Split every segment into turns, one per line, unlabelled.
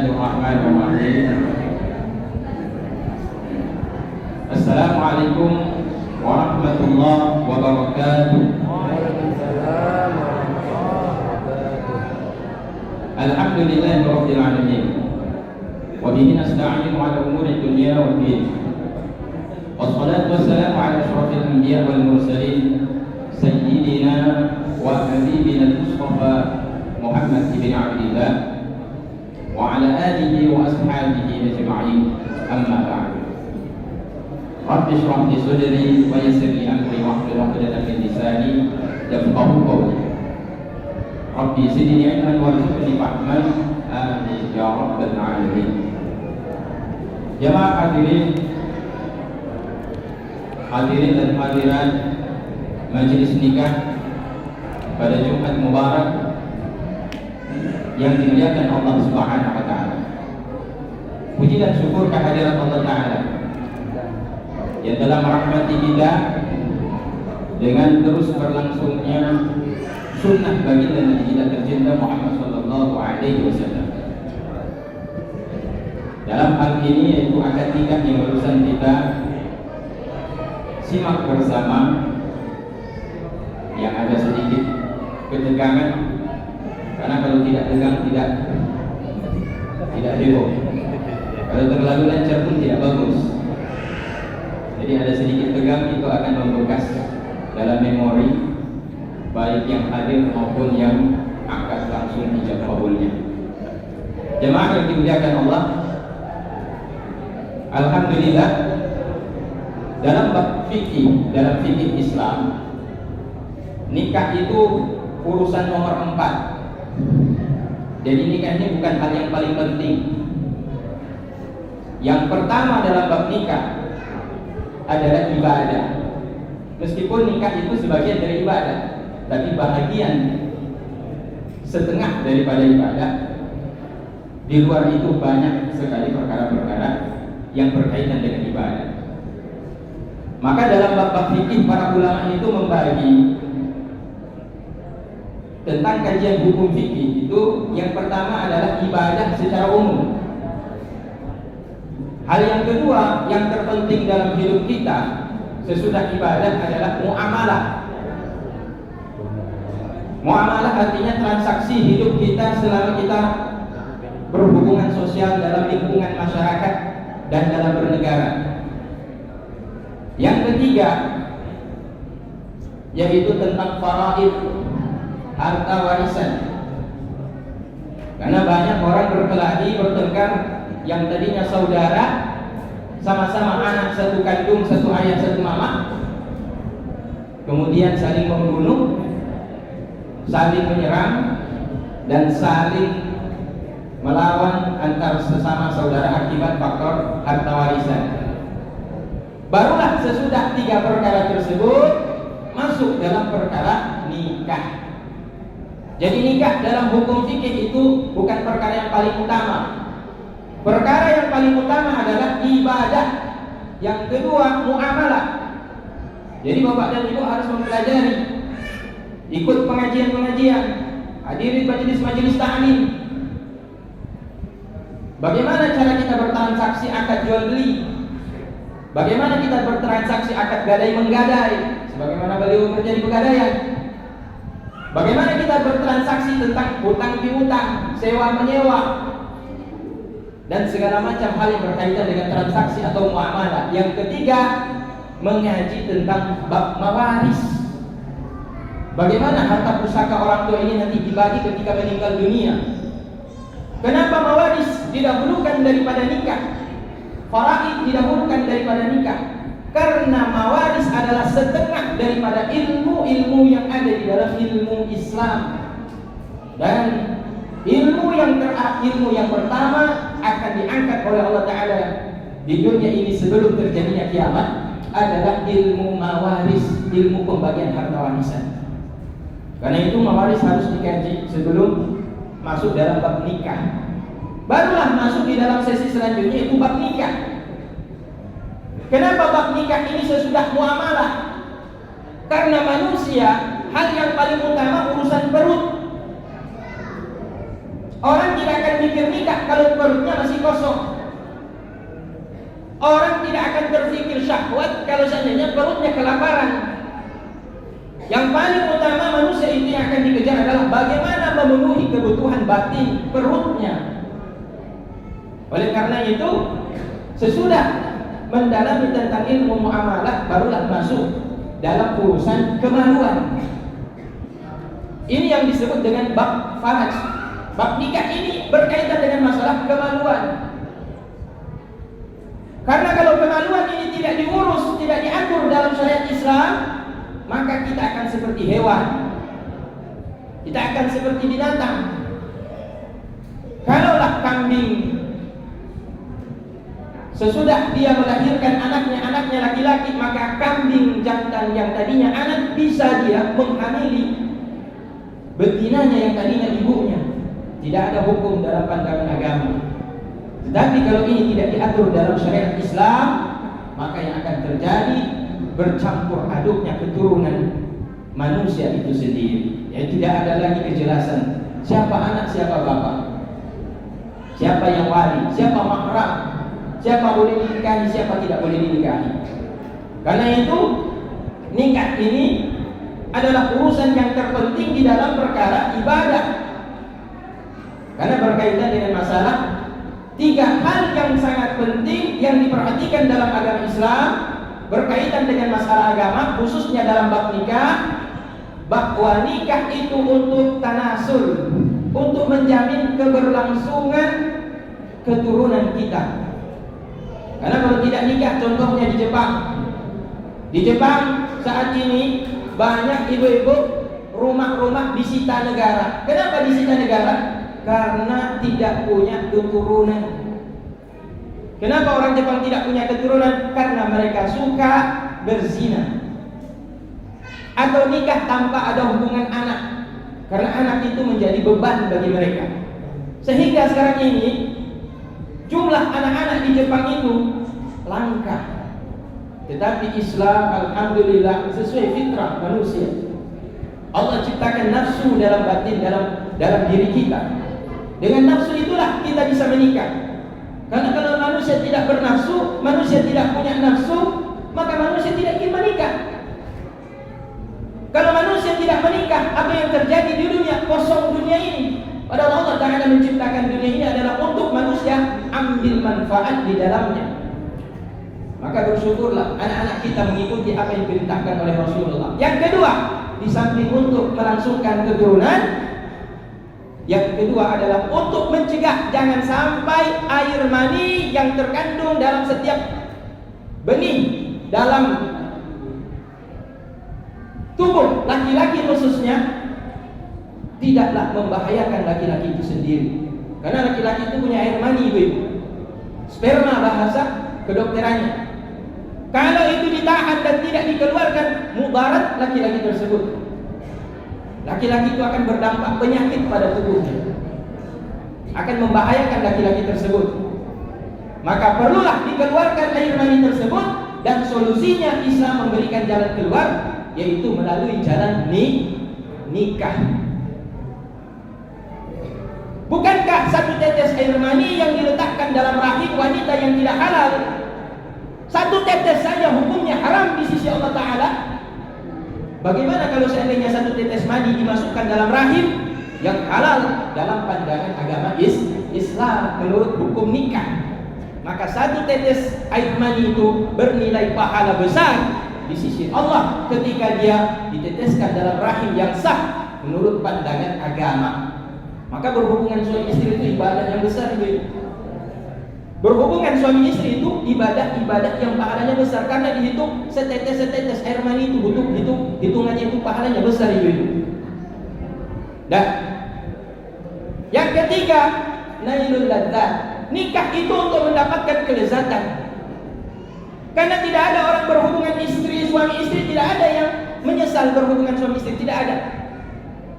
Bismillahirrahmanirrahim. Assalamualaikum warahmatullahi wabarakatuh.
Waalaikumsalam warahmatullahi wabarakatuh.
Alhamdulillahirabbil alamin. Wa bihi nasta'inu 'ala umuri dunya wad din. Wassalatu wassalamu 'ala asyrafil anbiya wal mursalin sayyidina wa habibina al-mustafa Muhammad ibn Abdillah wa 'ala alihi wa ashabihi ajma'in. Amma ba'd. Rabbi shrah li sadri wa yassir li amri wahlul 'uqdatam min lisani yafqahu qawli. Rabbi zidni ilman warzuqni fahman. Amin ya rabbal alamin. Jamaah hadirin dan hadirat majelis nikah pada Jumat Mubarak yang dimuliakan Allah Subhanahu wa taala. Puji dan syukur kehadirat Allah taala yang telah merahmati kita dengan terus berlangsungnya sunnah baginda Nabi kita tercinta Muhammad sallallahu alaihi wasallam. Dalam hal ini yaitu akad nikah yang barusan kita simak bersama, yang ada sedikit ketegangan karena kalau tidak tegang tidak heboh. Kalau terlalu lancar pun tidak bagus. Jadi ada sedikit tegang, itu akan membekas dalam memori baik yang hadir maupun yang akan langsung ijab kabulnya. Jemaah yang dimuliakan Allah, alhamdulillah dalam fikih Islam, nikah itu urusan nomor 4. Jadi nikah ini bukan hal yang paling penting. Yang pertama dalam bab nikah adalah ibadah. Meskipun nikah itu sebagian dari ibadah, tapi bahagian setengah daripada ibadah. Di luar itu banyak sekali perkara-perkara yang berkaitan dengan ibadah. Maka dalam bab fikih para ulama itu membagi tentang kajian hukum fikih itu, yang pertama adalah ibadah secara umum. Hal yang kedua yang terpenting dalam hidup kita sesudah ibadah adalah muamalah. Muamalah artinya transaksi hidup kita selama kita berhubungan sosial dalam lingkungan masyarakat dan dalam bernegara. Yang ketiga yaitu tentang faraid, harta warisan. Karena banyak orang berkelahi, bertengkar, yang tadinya saudara, sama-sama anak satu kandung, satu ayah, satu mama, kemudian saling membunuh, saling menyerang, dan saling melawan antar sesama saudara akibat faktor harta warisan. Barulah sesudah 3 perkara tersebut masuk dalam perkara nikah. Jadi nikah dalam hukum fikih itu bukan perkara yang paling utama. Perkara yang paling utama adalah ibadah. Yang kedua muamalah. Jadi bapak dan ibu harus mempelajari, ikut pengajian-pengajian, hadiri majelis-majelis ta'lim. Bagaimana cara kita bertransaksi akad jual beli? Bagaimana kita bertransaksi akad gadai menggadai? Sebagaimana beliau terjadi pegadaian. Bagaimana kita bertransaksi tentang hutang piutang, sewa menyewa, dan segala macam hal yang berkaitan dengan transaksi atau muamalah. Yang ketiga, mengaji tentang bab mawaris. Bagaimana harta pusaka orang tua ini nanti dibagi ketika meninggal dunia. Kenapa mawaris didahulukan daripada nikah? Faraid didahulukan daripada nikah. Karena mawaris adalah setengah daripada ilmu-ilmu yang ada di dalam ilmu Islam. Dan ilmu yang pertama akan diangkat oleh Allah Ta'ala di dunia ini sebelum terjadinya kiamat adalah ilmu mawaris, ilmu pembagian harta warisan. Karena itu mawaris harus dikaji sebelum masuk dalam bab nikah. Barulah masuk di dalam sesi selanjutnya, itu bab nikah. Kenapa bab nikah ini sesudah muamalah? Karena manusia hal yang paling utama urusan perut. Orang tidak akan mikir nikah kalau perutnya masih kosong. Orang tidak akan berpikir syahwat kalau seandainya perutnya kelaparan. Yang paling utama manusia itu yang akan dikejar adalah bagaimana memenuhi kebutuhan batin perutnya. Oleh karena itu, sesudah mendalami tentang ilmu muamalah, barulah masuk dalam urusan kemaluan. Ini yang disebut dengan bab faraj. Bab nikah ini berkaitan dengan masalah kemaluan. Karena kalau kemaluan ini tidak diurus, tidak diatur dalam syariat Islam, maka kita akan seperti hewan. Kita akan seperti binatang. Kalaulah kambing sesudah dia melahirkan anaknya laki-laki, maka kambing jantan yang tadinya anak bisa dia menghamili betinanya yang tadinya ibunya. Tidak ada hukum dalam pandangan agama. Tetapi kalau ini tidak diatur dalam syariat Islam, maka yang akan terjadi bercampur aduknya keturunan manusia itu sendiri. Ya, tidak ada lagi kejelasan siapa anak, siapa bapak, siapa yang wali, siapa mahram, siapa boleh dinikahi, siapa tidak boleh dinikahi. Karena itu nikah ini adalah urusan yang terpenting di dalam perkara ibadah. Karena berkaitan dengan masalah tiga hal yang sangat penting yang diperhatikan dalam agama Islam berkaitan dengan masalah agama, khususnya dalam bab nikah. Bahwa nikah itu untuk tanasul, untuk menjamin keberlangsungan keturunan kita. Karena kalau tidak nikah, contohnya di Jepang. Di Jepang saat ini banyak ibu-ibu rumah-rumah disita negara. Kenapa disita negara? Karena tidak punya keturunan. Kenapa orang Jepang tidak punya keturunan? Karena mereka suka berzina atau nikah tanpa ada hubungan anak. Karena anak itu menjadi beban bagi mereka. Sehingga sekarang ini jumlah anak-anak di Jepang itu langka. Tetapi Islam alhamdulillah sesuai fitrah manusia. Allah ciptakan nafsu dalam batin, dalam diri kita. Dengan nafsu itulah kita bisa menikah. Karena kalau manusia tidak bernafsu, manusia tidak punya nafsu, maka manusia tidak ingin menikah. Kalau manusia tidak menikah, apa yang terjadi di dunia? Kosong dunia ini. Padahal Allah Ta'ala menciptakan dunia ini adalah untuk manusia ambil manfaat di dalamnya. Maka bersyukurlah anak-anak kita mengikuti apa yang diperintahkan oleh Rasulullah. Yang kedua, di samping untuk melangsungkan keturunan, yang kedua adalah untuk mencegah jangan sampai air mani yang terkandung dalam setiap benih dalam tubuh laki-laki khususnya tidaklah membahayakan laki-laki itu sendiri. Karena laki-laki itu punya air mani, ibu-ibu. Sperma bahasa kedokterannya. Kalau itu ditahan dan tidak dikeluarkan, mudarat laki-laki tersebut. Laki-laki itu akan berdampak penyakit pada tubuhnya, akan membahayakan laki-laki tersebut. Maka perlulah dikeluarkan air mani tersebut, dan solusinya Islam memberikan jalan keluar, yaitu melalui jalan nikah. Bukankah satu tetes air mani yang diletakkan dalam rahim wanita yang tidak halal, satu tetes saja hukumnya haram di sisi Allah Ta'ala? Bagaimana kalau seandainya satu tetes mani dimasukkan dalam rahim yang halal dalam pandangan agama Islam menurut hukum nikah? Maka satu tetes air mani itu bernilai pahala besar di sisi Allah ketika dia diteteskan dalam rahim yang sah menurut pandangan agama. Maka berhubungan suami istri itu ibadah yang besar, ibu. Berhubungan suami istri itu ibadah yang pahalanya besar, karena dihitung setetes air mani itu butuh hitungannya itu pahalanya besar, ibu. Dan yang ketiga, nailul ladzat. Nikah itu untuk mendapatkan kelezatan. Karena tidak ada orang berhubungan suami istri tidak ada yang menyesal berhubungan suami istri, tidak ada.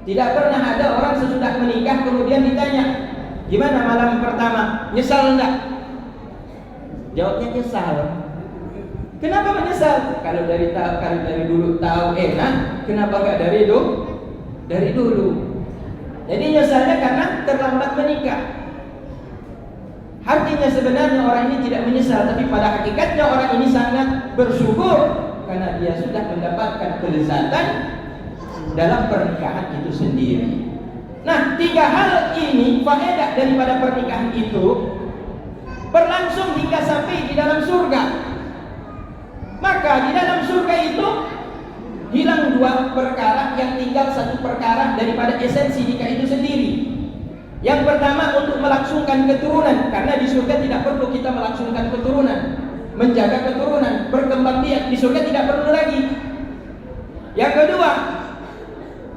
Tidak pernah ada orang sesudah menikah kemudian ditanya, gimana malam pertama, nyesal enggak? Jawabnya nyesal. Kenapa menyesal? Kalau dari dulu tahu enak, kenapa enggak dari dulu? Jadi nyesalnya karena terlambat menikah. Artinya sebenarnya orang ini tidak menyesal, tapi pada hakikatnya orang ini sangat bersyukur karena dia sudah mendapatkan kelezatan dalam pernikahan itu sendiri. Nah, 3 hal ini faedah daripada pernikahan itu berlangsung hingga sampai di dalam surga. Maka di dalam surga itu hilang 2 perkara, yang tinggal 1 perkara daripada esensi nikah itu sendiri. Yang pertama untuk melangsungkan keturunan, karena di surga tidak perlu kita melangsungkan keturunan, menjaga keturunan, berkembang biak, di surga tidak perlu lagi. Yang kedua,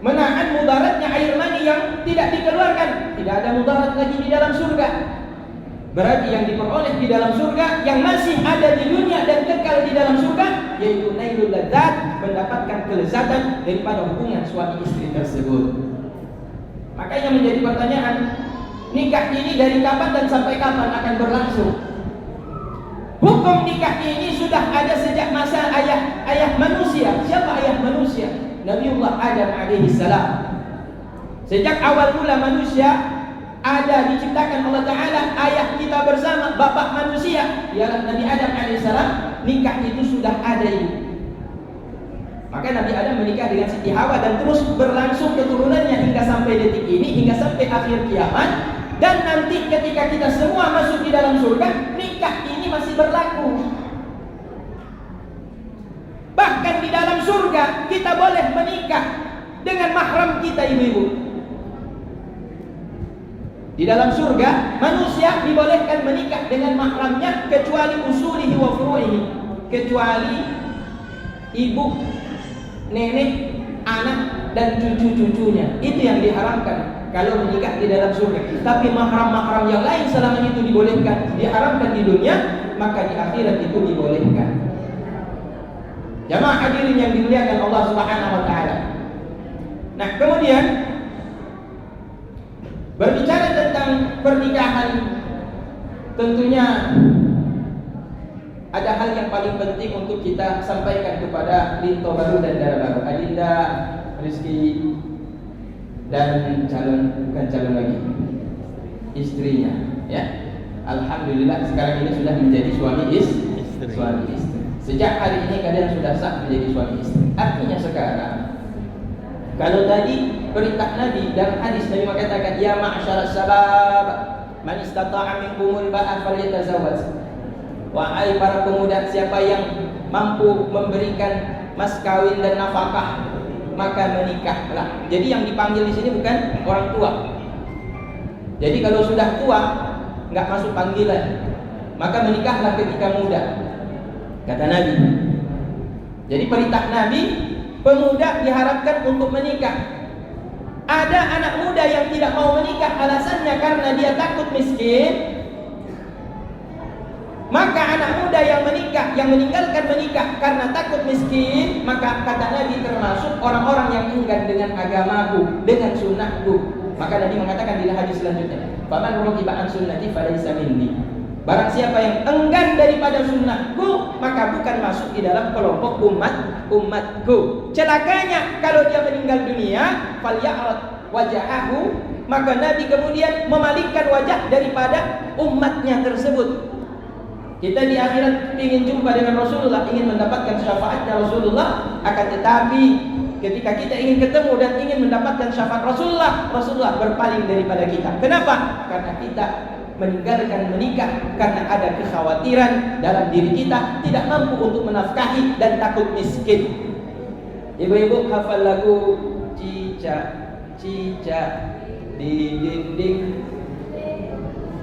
menahan mudaratnya air mani yang tidak dikeluarkan, tidak ada mudarat lagi di dalam surga. Berarti yang diperoleh di dalam surga yang masih ada di dunia dan kekal di dalam surga, yaitu nailul ladzat, mendapatkan kelezatan daripada hubungan suami istri tersebut. Makanya menjadi pertanyaan, nikah ini dari kapan dan sampai kapan akan berlangsung? Hukum nikah ini sudah ada sejak masa ayah manusia. Siapa ayah manusia? Nabiullah Adam alaihissalam. Sejak awal mula manusia ada, diciptakan Allah Ta'ala, ayah kita bersama, bapak manusia ialah Nabi Adam alaihissalam. Nikah itu sudah ada ini. Maka Nabi Adam menikah dengan Siti Hawa dan terus berlangsung keturunannya hingga sampai detik ini, hingga sampai akhir kiamat. Dan nanti ketika kita semua masuk di dalam surga, nikah ini masih berlaku. Bahkan di dalam surga kita boleh menikah dengan mahram kita, ibu-ibu. Di dalam surga manusia dibolehkan menikah dengan mahramnya kecuali usulihi wa furu'ihi, kecuali ibu, nenek, anak, dan cucu-cucunya. Itu yang diharamkan kalau menikah di dalam surga. Tapi mahram-mahram yang lain selama itu dibolehkan, diharamkan di dunia, maka di akhirat itu dibolehkan. Jamaah hadirin yang dimuliakan Allah Subhanahu wa taala. Nah, kemudian berbicara tentang pernikahan, tentunya ada hal yang paling penting untuk kita sampaikan kepada Linto baru dan Dara baru, Adinda, Rizky, dan bukan calon lagi, istrinya, ya. Alhamdulillah sekarang ini sudah menjadi suami istri. Sejak hari ini kalian sudah sah menjadi suami istri. Artinya sekarang, kalau tadi perintah Nabi dan hadis Nabi mengatakan, ya ma'syaras sabab, man istata'a minkumul ba'a falyatazawwaj. Wahai para pemuda, siapa yang mampu memberikan mas kawin dan nafkah, maka menikahlah. Jadi yang dipanggil di sini bukan orang tua. Jadi kalau sudah tua nggak masuk panggilan, maka menikahlah ketika muda, kata Nabi. Jadi perintah Nabi, pemuda diharapkan untuk menikah. Ada anak muda yang tidak mau menikah, alasannya karena dia takut miskin. Maka anak muda yang menikah, yang meninggalkan menikah karena takut miskin, maka kata Nabi termasuk orang-orang yang enggan dengan agamaku, dengan sunnahku. Maka Nabi mengatakan di hadis selanjutnya, "Faman raghiba an sunnati falaysa minni." Barang siapa yang enggan daripada sunnahku, maka bukan masuk di dalam kelompok umatku. Celakanya kalau dia meninggal dunia, falya'rad wajahahu, maka Nabi kemudian memalingkan wajah daripada umatnya tersebut. Kita di akhirat ingin jumpa dengan Rasulullah, ingin mendapatkan syafaatnya Rasulullah, akan tetapi ketika kita ingin ketemu dan ingin mendapatkan syafaat Rasulullah, Rasulullah berpaling daripada kita. Kenapa? Karena kita meninggalkan menikah karena ada kekhawatiran dalam diri kita, tidak mampu untuk menafkahi dan takut miskin. Ibu-ibu hafal lagu cicak di dinding.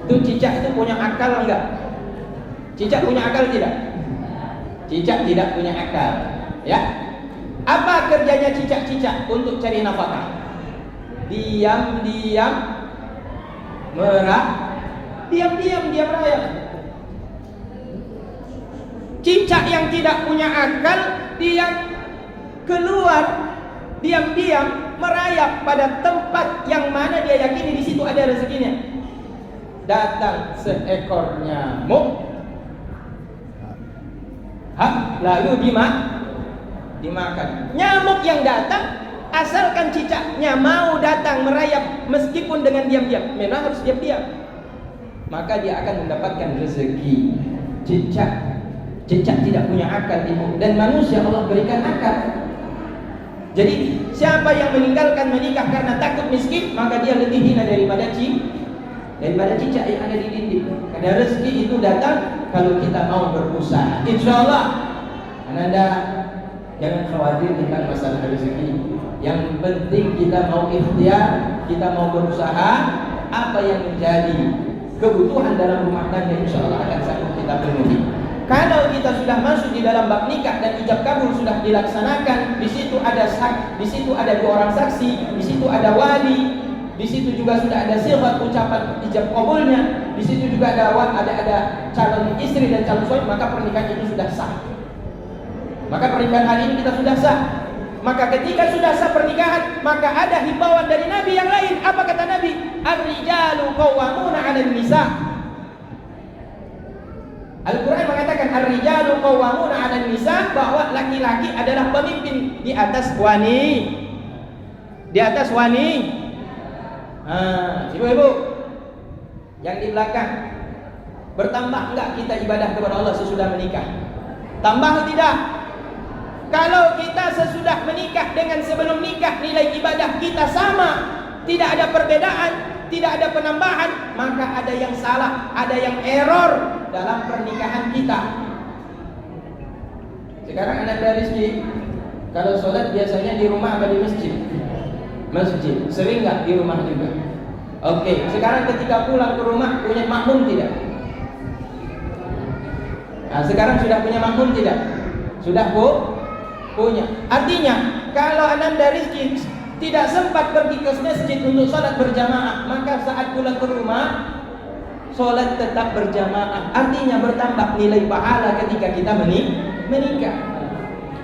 Itu cicak itu punya akal enggak? Cicak punya akal tidak? Cicak tidak punya akal, ya. Apa kerjanya cicak-cicak untuk cari nafkah? Diam-diam diam-diam merayap. Cicak yang tidak punya akal, dia keluar diam-diam merayap pada tempat yang mana dia yakini di situ ada rezekinya. Datang seekor nyamuk, lalu dimakan. Nyamuk yang datang asalkan cicaknya mau datang merayap meskipun dengan diam-diam, memang harus diam-diam, maka dia akan mendapatkan rezeki. Cicak tidak punya akal ibu, dan manusia Allah berikan akal. Jadi siapa yang meninggalkan menikah karena takut miskin, maka dia lebih hina daripada cicak yang ada di dinding. Karena rezeki itu datang kalau kita mau berusaha. Insya Allah, Anda jangan khawatir tentang masalah rezeki. Yang penting kita mau ikhtiar, kita mau berusaha. Apa yang menjadi kebutuhan dalam rumah tangga, insya Allah akan sanggup kita penuhi. Kalau kita sudah masuk di dalam bab nikah dan ijab kabul sudah dilaksanakan, di situ ada 2 orang saksi, di situ ada wali, di situ juga sudah ada sifat ucapan ijab kabulnya, di situ juga ada calon istri dan calon suami, maka pernikahan itu sudah sah. Maka pernikahan hari ini kita sudah sah. Maka ketika sudah sah pernikahan, maka ada himbauan dari Nabi yang lain. Apa kata Nabi? Ar-rijalu qawwamuna 'alan nisa. Al-Quran mengatakan ar-rijalu qawwamuna 'alan nisa, bahwa laki-laki adalah pemimpin di atas wanita. Ibu-ibu yang di belakang, bertambah enggak kita ibadah kepada Allah sesudah menikah? Tambah atau tidak? Kalau kita sesudah menikah dengan sebelum nikah, nilai ibadah kita sama, tidak ada perbedaan, tidak ada penambahan, maka ada yang salah, ada yang error dalam pernikahan kita. Sekarang anak dari rezeki, kalau sholat biasanya di rumah atau di masjid? Masjid. Sering nggak di rumah juga? Oke. Sekarang ketika pulang ke rumah punya makmum tidak? Nah, sekarang sudah punya makmum tidak? Sudah punya. Artinya kalau anak dari rezeki tidak sempat pergi ke masjid untuk sholat berjamaah, maka saat pulang ke rumah sholat tetap berjamaah. Artinya bertambah nilai pahala ketika kita menikah.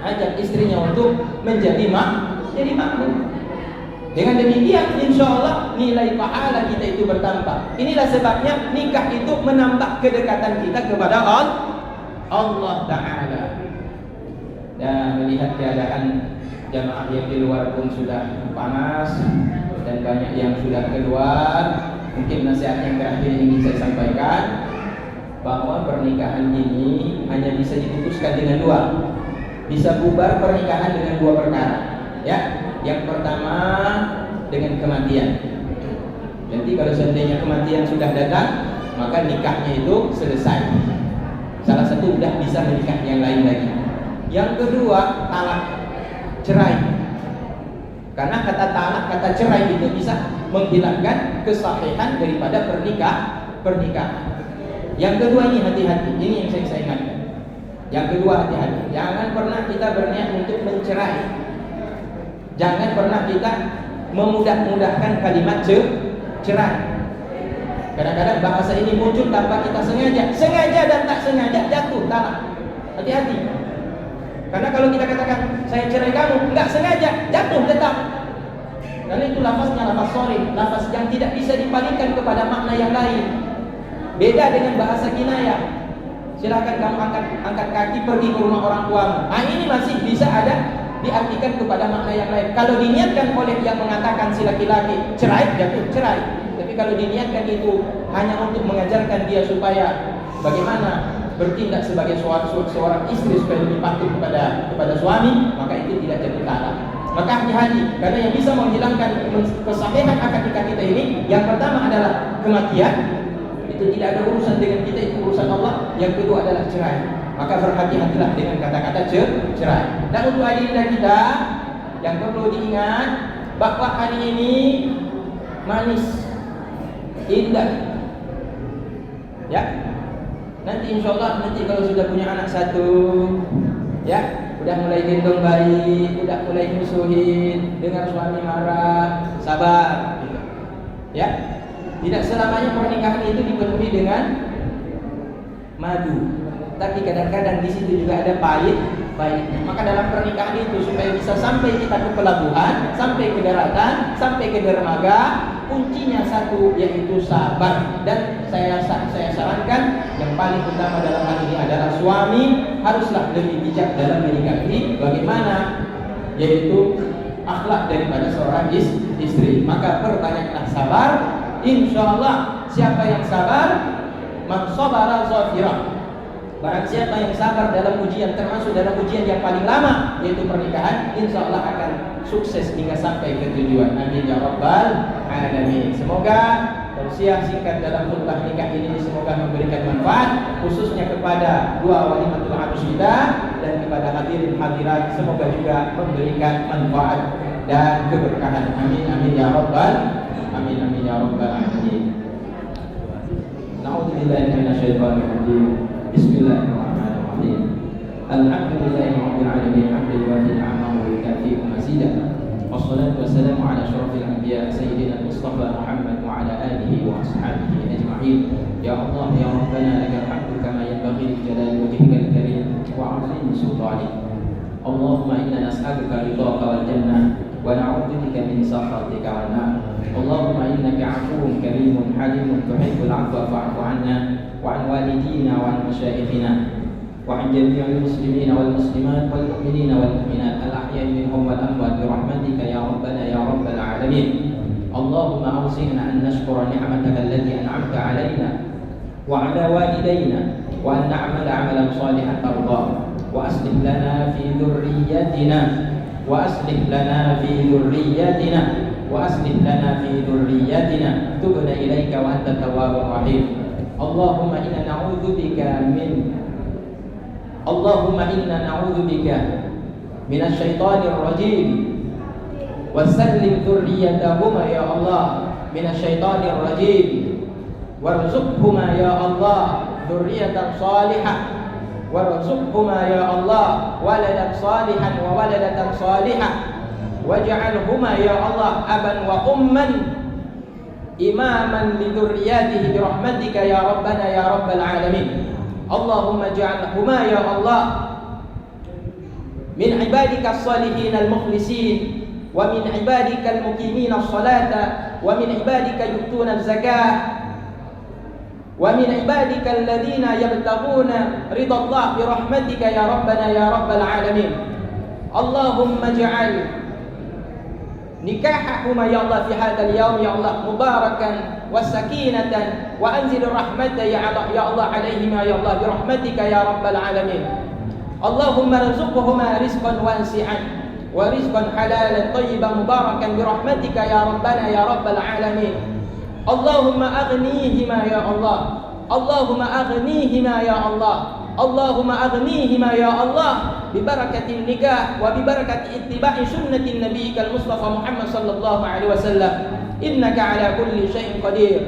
Ajak istrinya untuk menjadi makmum. Dengan demikian insya Allah nilai pahala kita itu bertambah. Inilah sebabnya nikah itu menambah kedekatan kita kepada Allah Ta'ala. Dan melihat keadaan jamaah yang di luar pun sudah panas dan banyak yang sudah keluar, mungkin nasihat yang terakhir ingin saya sampaikan, bahwa pernikahan ini hanya bisa diputuskan dengan 2. Bisa bubar pernikahan dengan 2 perkara. Ya, yang pertama dengan kematian. Jadi kalau seandainya kematian sudah datang, maka nikahnya itu selesai. Salah satu sudah bisa menikah yang lain lagi. Yang kedua, talak, cerai. Karena kata talak, kata cerai itu bisa menghilangkan kesahihan daripada pernikahan. Yang kedua ini hati-hati. Ini yang saya ingatkan. Yang kedua hati-hati. Jangan pernah kita berniat untuk mencerai. Jangan pernah kita memudah-mudahkan kalimat cerai. Kadang-kadang bahasa ini muncul tanpa kita sengaja dan tak sengaja jatuh talak. Hati-hati. Karena kalau kita katakan saya cerai kamu, enggak sengaja jatuh tetap. Karena itu lafaznya lafaz sharih, lafaz yang tidak bisa dipalingkan kepada makna yang lain. Beda dengan bahasa kinayah. Silakan kamu angkat kaki pergi ke rumah orang tuamu. Nah, ini masih bisa ada diartikan kepada makna yang lain. Kalau diniatkan oleh yang mengatakan si laki-laki cerai, jatuh cerai. Tapi kalau diniatkan itu hanya untuk mengajarkan dia supaya bagaimana bertindak sebagai seorang istri supaya lebih patuh kepada suami, maka itu tidak jatuh talak. Maka hati-hati, karena yang bisa menghilangkan kesahihan akad nikah kita ini, yang pertama adalah kematian. Itu tidak ada urusan dengan kita, itu urusan Allah. Yang kedua adalah cerai. Maka berhati-hatilah dengan kata-kata cerai. Dan untuk adinda kita yang perlu diingat bahwa hari ini manis, indah, ya. Nanti insya Allah kalau sudah punya anak 1, ya, udah mulai gendong bayi, udah mulai musuhin, dengar suami marah, sabar, gitu. Ya, tidak selamanya pernikahan itu dipenuhi dengan madu. Tapi kadang-kadang di situ juga ada pahitnya. Maka dalam pernikahan itu supaya bisa sampai kita ke pelabuhan, sampai ke daratan, sampai ke dermaga, kuncinya 1 yaitu sabar. Dan saya sarankan yang paling utama dalam hal ini adalah suami haruslah lebih bijak dalam menikahi. Bagaimana? Yaitu akhlak daripada seorang istri. Maka perbanyaklah sabar. Insyaallah siapa yang sabar, man sabara zafira. Barang siapa yang sabar dalam ujian, termasuk dalam ujian yang paling lama yaitu pernikahan, insyaallah akan sukses hingga sampai ke tujuan. Amin ya rabbal alamin. Semoga tausiah singkat dalam khutbah nikah ini semoga memberikan manfaat khususnya kepada dua walimatul arus kita dan kepada hadirin hadirat, semoga juga memberikan manfaat dan keberkahan. Amin amin ya rabbal amin amin ya rabbal alamin. Na'udzubillahi minasyaitonir rajim. Bismillahirrahmanirrahim. Alhamdulillahi rabbil alamin hamdan yuwafi ni'amahu wa yukafi mazidah. Wassalatu wassalamu ala asyrafil anbiya sayyidina Mustafa Muhammad wa ala alihi wa ashabihi ajma'in. Ya Allah ya Rabbana lakal hamdu kama yanbaghi li jalali wajhikal karim wa 'azimi sultanik. Allahumma inna nas'aluka ridhaka wal jannah wa na'udzu bika min sakhatika wan nar. Allahumma innaka 'afuwwun karimun halimun tuhibbul 'afwa fa'fu 'anna wa 'an walidina wa 'an masyayikhina wa 'an jami'il muslimina wal muslimat wal mu'minina wal mu'minat al-ahya'i minhum wal amwat bi rahmatika ya rabbana ya rabbal alamin. Allahumma awzi'na an nashkura ni'mataka allati an'amta 'alaina wa 'ala walidayna wa an na'mala 'amalan shalihan tardah wa aslih lana fi dhurriyyatina wa aslih lana fi dhurriyyatina wa aslih lana fi dhurriyyatina tubna ilaika wa anta tawwabur rahim. Allahumma inna na'udzu bika minasy syaithanir rajim wa sallim dhurriyyatahuma ya Allah minasy syaithanir rajim warzuqhuma ya Allah dzurriyyatan shalihah warzuqhuma ya Allah waladan salihan wa waladatan salihah waj'alhuma ya Allah aban wa umman imaman li dzurriyyatihi bi rahmatika ya rabbana ya rabbal alamin. Allahumma ij'alhuma ya Allah min ibadika as-salihin al-mukhlisin wa min ibadika al-muqimin as-salata wa min ibadika yu'tuna az-zakah wa min ibadika alladhina yabtaghuna ridha Allah bi rahmatika ya rabbana ya rabbal alamin. Allahumma ij'al nikahahuma ya Allah fi hadzal yaum ya Allah mubarakan wa sakinatan wa anzil rahmata ya Allah alaihima ya Allah bi rahmatika ya rabbal alamin. Allahumma rzuqhuma rizqan wasi'an wa rizqan halalan tayyiban mubarakan bi rahmatika ya rabbana ya rabbal alamin. Allahumma aghnihima ya Allah. Allahumma aghnihima ya Allah. Allahumma aghnihima ya Allah bi barakatin nikah wa bi barakati ittiba'i sunnatin nabiyyikal Mustafa Muhammad sallallahu alaihi wasallam. Innaka ala kulli syai'in qadir.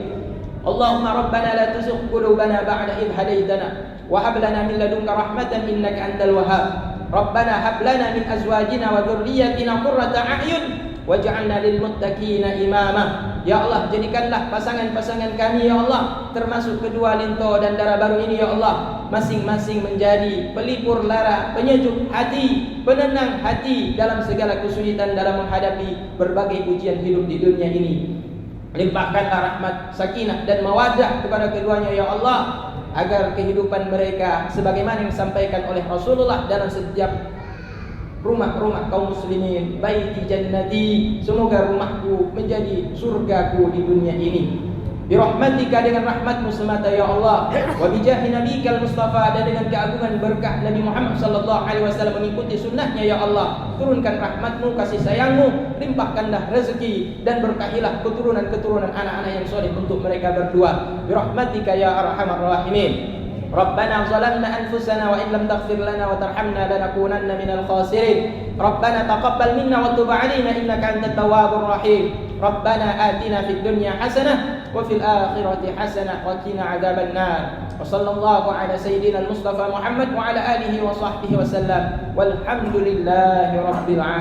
Allahumma rabbana la tuzigh qulubana ba'da idh hadaytana wa hab lana min ladunka rahmatan innaka antal wahhab. Rabbana hab lana min azwajina wa dhurriyyatina qurrata a'yun waj'alna lil muttaqina imama. Ya Allah, jadikanlah pasangan-pasangan kami ya Allah, termasuk kedua linto dan darah baru ini ya Allah, masing-masing menjadi pelipur lara, penyejuk hati, penenang hati dalam segala kesulitan dalam menghadapi berbagai ujian hidup di dunia ini. Limpahkanlah rahmat, sakinah dan mawaddah kepada keduanya ya Allah, agar kehidupan mereka sebagaimana yang disampaikan oleh Rasulullah dalam setiap rumah-rumah kaum muslimin, baiti jannati, semoga rumahku menjadi surgaku di dunia ini. Birahmatika, dengan rahmatmu semata ya Allah, wa bijahi nabiyikal Mustafa, dan dengan keagungan berkah Nabi Muhammad sallallahu alaihi wasallam mengikuti sunnahnya ya Allah, turunkan rahmatmu, kasih sayangmu, limpahkanlah rezeki dan berkahilah keturunan-keturunan anak-anak yang soleh untuk mereka berdua. Birahmatika ya arhamar rahimin. Rabbana zalamna anfusana wa in lam taghfir lana wa tarhamna lanakunanna minal khasirin. Rabbana taqabbal minna wa tub 'alaina innaka antat tawwabur rahim. Rabbana atina fid dunya hasanah wa fil akhirati hasanah wa qina 'adzaban nar. Wa sallallahu ala sayyidina al-Mustafa Muhammad wa ala alihi wa sahbihi wa sallam. Walhamdulillahi rabbil alamin.